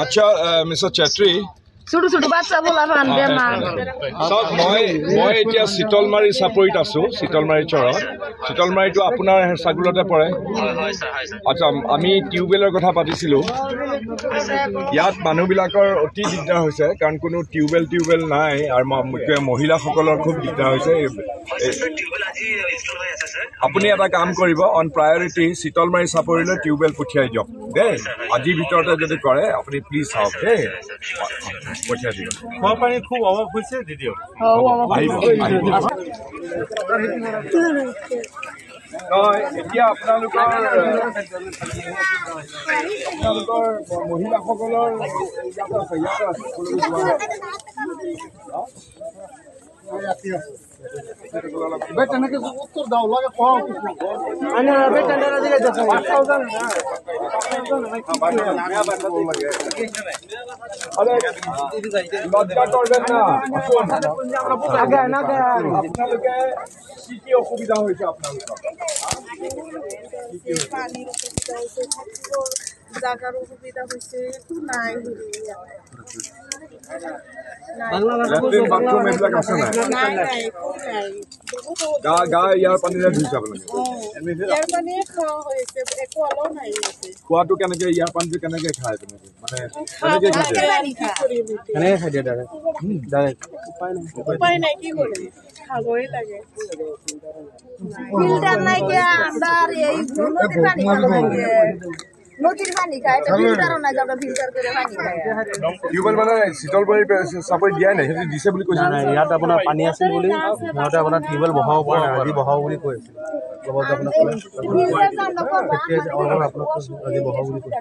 আচ্ছা মিস্টাৰ চেত্ৰী ছোট ছোট বাচ্চা বলা ফান বেমাৰ চাওক মই এতিয়া চিতলমাৰী চাপৰিত আছোঁ চিতলমাৰী চৰত চিতলমাৰীটো আপোনাৰ চাগুলতে পৰে আচ্ছা আমি টিউবৱেলৰ কথা পাতিছিলোঁ ইয়াত মানুহবিলাকৰ অতি দিগদাৰ হৈছে কাৰণ কোনো টিউবৱেল নাই আৰু মহিলাসকলৰ খুব দিগদাৰ হৈছে আপুনি এটা কাম কৰিব অন প্ৰায়ৰিটি চিতলমাৰী চাপৰিলৈ টিউবৱেল পঠিয়াই দিয়ক দেই আজিৰ ভিতৰতে যদি কৰে আপুনি প্লিজ চাওক দেই পঠিয়াই দিয়ক খোৱা পানী খুব অভাৱ হৈছে দিদিও এতিয়া আপোনালোকৰ মহিলাসকলৰ বেটাকে উত্তর দাও লাগে কও আনা বেটাটা দিকে দেখো 5000 না আরে লজ্জা করবেন না আগে না আপনাদেরকে কি অসুবিধা হয়েছে আপনাদের পানির অসুবিধা হয়েছে জায়গার অসুবিধা হয়েছে একটু নাই লেট্ৰিন বাথৰুম এইবিলাক আছে নাই গা ইয়াৰ পানীৰে ধুইছে আপোনালোকে খোৱাটো কেনেকে ইয়াৰ পানীটো কেনেকে খায় তেনেকে মানে কেনেকে খাই দিয়ে ডাইৰেক্ট উপায় নাই কি কৰিম খাবই লাগে ফিল্টার নাই কি আমরা এই নদীর পানি খাবো নদীর পানি খাই এটা ফিল্টারও নাই যে আমরা ফিল্টার করে পানি খাই টিউবৱেল মানে চিতলমাৰী চাপৰি দিয়াই নাই সেইটো দিছে বুলি কৈছে নাই ইয়াত আপোনাৰ পানী আছিল বুলি সিহঁতে আপোনাৰ টিউবৱেল বহাব পৰা নাই আজি বহাব বুলি কৈ আছিল লগতে আপোনাক ফিল্টাৰ কাম নকৰবা আপোনাক আজি বহাব বুলি কৈছে